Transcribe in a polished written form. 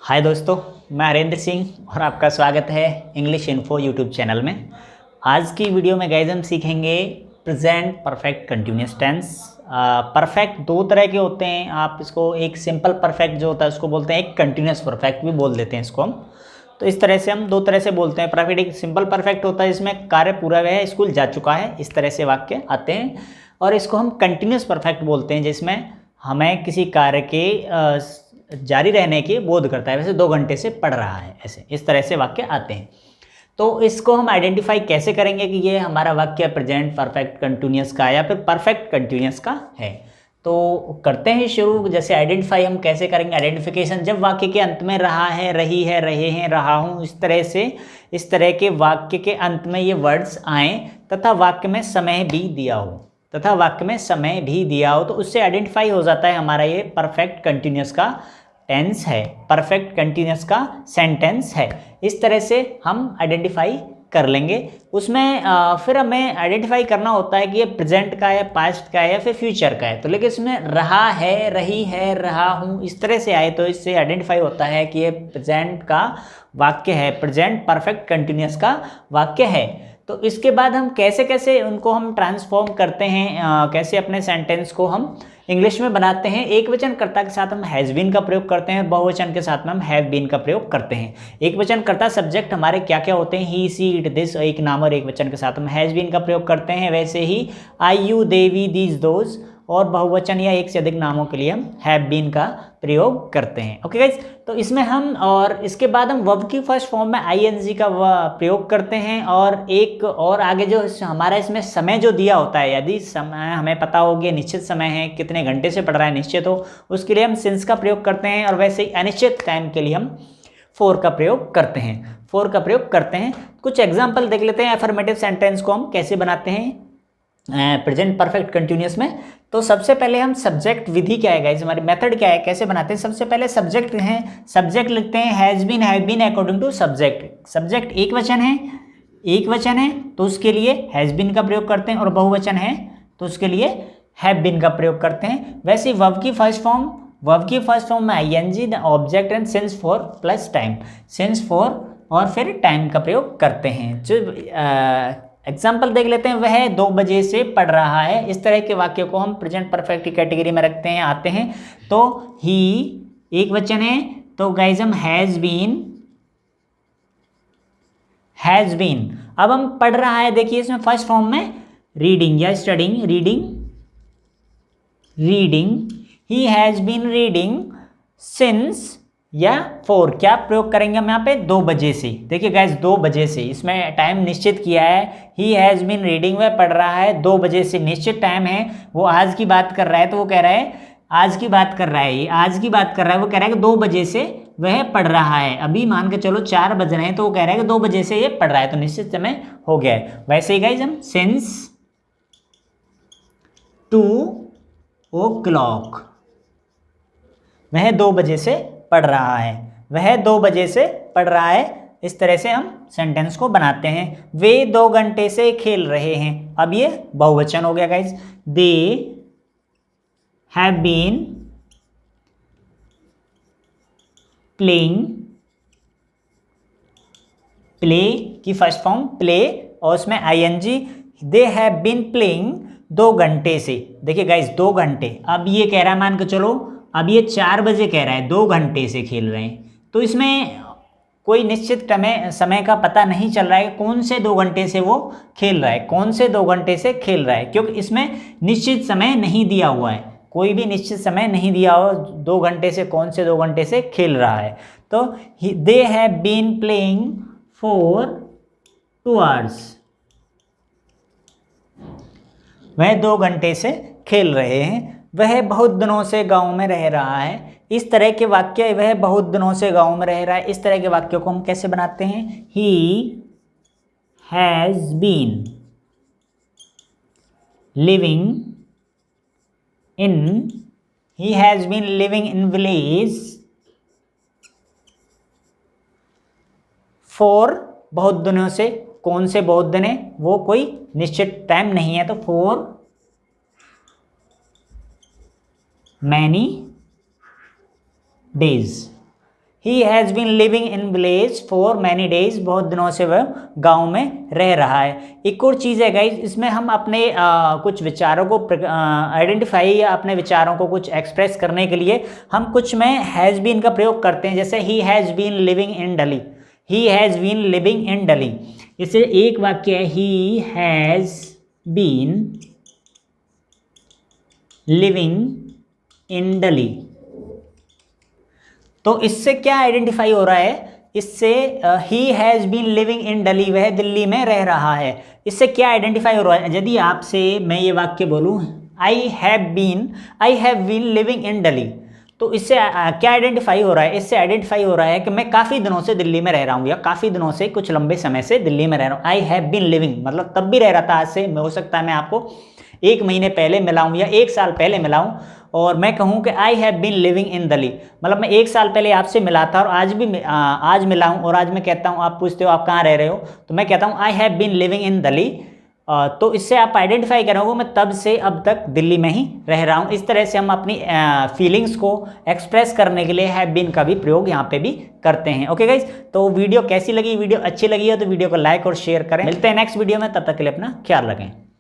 हाय दोस्तों, मैं हरेंद्र सिंह और आपका स्वागत है इंग्लिश इन्फो यूट्यूब चैनल में। आज की वीडियो में गाइस हम सीखेंगे present perfect continuous tense. Perfect दो तरह के होते हैं। आप इसको एक सिंपल परफेक्ट जो होता है उसको बोलते हैं, एक कंटिन्यूअस परफेक्ट भी बोल देते हैं इसको हम। तो इस तरह से हम दो तरह से बोलते हैं। परफेक्ट एक सिंपल परफेक्ट होता है जिसमें कार्य पूरा हुआ है, स्कूल जा चुका है, इस तरह से वाक्य आते हैं। और इसको हम कंटिन्यूअस परफेक्ट बोलते हैं जिसमें हमें किसी कार्य के जारी रहने की बोध करता है, वैसे 2 घंटे से पढ़ रहा है, ऐसे इस तरह से वाक्य आते हैं। तो इसको हम आइडेंटिफाई कैसे करेंगे कि ये हमारा वाक्य प्रेजेंट परफेक्ट कंटिन्यूअस का या फिर परफेक्ट कंटिन्यूअस का है। तो करते हैं शुरू। जैसे आइडेंटिफाई हम कैसे करेंगे, आइडेंटिफिकेशन जब वाक्य के अंत में रहा है, रही है, रहे हैं, रहा हूँ, इस तरह के वाक्य के अंत में ये वर्ड्स आएँ तथा वाक्य में समय भी दिया हो तो उससे आइडेंटिफाई हो जाता है हमारा ये परफेक्ट कंटिन्यूअस का टेंस है, परफेक्ट कंटिन्यूअस का सेंटेंस है। इस तरह से हम आइडेंटिफाई कर लेंगे। उसमें फिर हमें आइडेंटिफाई करना होता है कि ये प्रेजेंट का है, पास्ट का है या फिर फ्यूचर का है। तो लेकिन इसमें रहा है, रही है, रहा हूँ, इस तरह से आए तो इससे आइडेंटिफाई होता है कि ये प्रेजेंट का वाक्य है, प्रेजेंट परफेक्ट कंटिन्यूअस का वाक्य है। तो इसके बाद हम कैसे कैसे उनको हम ट्रांसफॉर्म करते हैं, कैसे अपने सेंटेंस को हम इंग्लिश में बनाते हैं। एक वचनकर्ता के साथ हम हैज़ बीन का प्रयोग करते हैं, बहुवचन के साथ में हम हैव बीन का प्रयोग करते हैं। एक वचनकर्ता सब्जेक्ट हमारे क्या क्या होते हैं, ही, सी, इट, दिस, एक नाम और एक वचन के साथ हम हैज़ बीन का प्रयोग करते हैं। वैसे ही I, you, they, we, these, those और बहुवचन या एक से अधिक नामों के लिए हम हैव बीन का प्रयोग करते हैं। ओके गाइज, तो इसमें हम और इसके बाद हम वर्ब की फर्स्ट फॉर्म में आईएनजी का प्रयोग करते हैं। और एक और आगे जो हमारा इसमें समय जो दिया होता है, यदि समय हमें पता हो गया निश्चित समय है, कितने घंटे से पढ़ रहा है निश्चित हो, उसके लिए हम सिंस का प्रयोग करते हैं। और वैसे ही अनिश्चित टाइम के लिए हम फॉर का प्रयोग करते हैं। कुछ एग्जाम्पल देख लेते हैं एफर्मेटिव सेंटेंस को हम कैसे बनाते हैं प्रेजेंट परफेक्ट कंटिन्यूअस में। तो सबसे पहले हम सब्जेक्ट विधि क्या है गाइस, हमारी मेथड क्या है, कैसे बनाते हैं। सबसे पहले सब्जेक्ट हैं, सब्जेक्ट लिखते हैं has been, have been according to subject. Subject एक वचन है तो उसके लिए हैज़ बीन का प्रयोग करते हैं, और बहुवचन है तो उसके लिए हैव बीन का प्रयोग करते हैं। वैसे वर्ब की फर्स्ट फॉर्म में ING, the object and since for plus time, since for और फिर टाइम का प्रयोग करते हैं। जो एग्जाम्पल देख लेते हैं, वह 2 बजे से पढ़ रहा है। इस तरह के वाक्य को हम प्रेजेंट परफेक्ट की कैटेगरी में रखते हैं, आते हैं। तो ही एक वचन है तो गाइस हम हैज़ बीन। अब हम पढ़ रहा है, देखिए इसमें फर्स्ट फॉर्म में रीडिंग या studying, reading, he has been reading since या फॉर क्या प्रयोग करेंगे हम यहाँ पे 2 बजे से। देखिए गाइस 2 बजे से, इसमें टाइम निश्चित किया है। ही हैज़ बीन रीडिंग, वह पढ़ रहा है 2 बजे से, निश्चित टाइम है। वो आज की बात कर रहा है तो वो कह रहा है आज की बात कर रहा है, वो कह रहा है कि 2 बजे से वह पढ़ रहा है। अभी मान के चलो 4 बज रहे हैं तो वो कह रहा है कि 2 बजे से ये पढ़ रहा है, तो निश्चित समय हो गया है। वैसे ही गाइस हम सिंस 2 o'clock, वह 2 बजे से पढ़ रहा है, इस तरह से हम सेंटेंस को बनाते हैं। वे 2 घंटे से खेल रहे हैं, अब ये बहुवचन हो गया guys. They have been playing, play की फर्स्ट फॉर्म प्ले और उसमें ING. They have been playing 2 घंटे से। देखिए गाइस 2 घंटे, अब ये कह रहा है मान के चलो अब ये 4 बजे कह रहा है, 2 घंटे से खेल रहे हैं, तो इसमें कोई निश्चित समय का पता नहीं चल रहा है कौन से 2 घंटे से वो खेल रहा है, क्योंकि इसमें निश्चित समय नहीं दिया हुआ है, कोई भी निश्चित समय नहीं दिया हुआ 2 घंटे से कौन से 2 घंटे से खेल रहा है। तो they have been playing for 2 hours, वह 2 घंटे से खेल रहे हैं। वह बहुत दिनों से गांव में रह रहा है। इस तरह के वाक्य, वह बहुत दिनों से गांव में रह रहा है, इस तरह के वाक्यों को हम कैसे बनाते हैं। He has been living in village for बहुत दिनों से, कौन से बहुत दिन है, वो कोई निश्चित टाइम नहीं है, तो for many days, he has been living in village for many days, बहुत दिनों से वह गांव में रह रहा है। एक और चीज़ है गाइज, इसमें हम अपने कुछ विचारों को आइडेंटिफाई या अपने विचारों को कुछ एक्सप्रेस करने के लिए हम कुछ में हैज़ बीन का प्रयोग करते हैं। जैसे he has been living in Delhi, he has been living in Delhi. इसे एक वाक्य है, he has been living in Delhi. तो इससे क्या आइडेंटिफाई हो रहा है, इससे he has been living in Delhi, वह दिल्ली में रह रहा है। इससे क्या आइडेंटिफाई हो रहा है, यदि आपसे मैं ये वाक्य बोलूँ I have been living in Delhi, तो इससे क्या आइडेंटिफाई हो रहा है, इससे आइडेंटिफाई हो रहा है कि मैं काफ़ी दिनों से दिल्ली में रह रहा हूँ, या काफ़ी दिनों से, कुछ लंबे समय से दिल्ली में रह रहा हूँ। आई हैव बीन लिविंग मतलब तब भी रह रहा था, आज से हो सकता है मैं आपको 1 महीने पहले मिला हूँ या 1 साल पहले मिला हूँ, और मैं कहूँ कि I have been living in Delhi, मतलब मैं 1 साल पहले आपसे मिला था और आज मिला हूँ, और आज मैं कहता हूँ, आप पूछते हो आप कहाँ रह रहे हो, तो मैं कहता हूँ I have been living in Delhi. तो इससे आप आइडेंटिफाई करोगे मैं तब से अब तक दिल्ली में ही रह रहा हूँ। इस तरह से हम अपनी फीलिंग्स को एक्सप्रेस करने के लिए हैव बीन का भी प्रयोग यहाँ पे भी करते हैं। ओके गाइज, तो वीडियो कैसी लगी, वीडियो अच्छी लगी है तो वीडियो को लाइक और शेयर करें। मिलते हैं नेक्स्ट वीडियो में, तब तक के लिए अपना ख्याल रखें।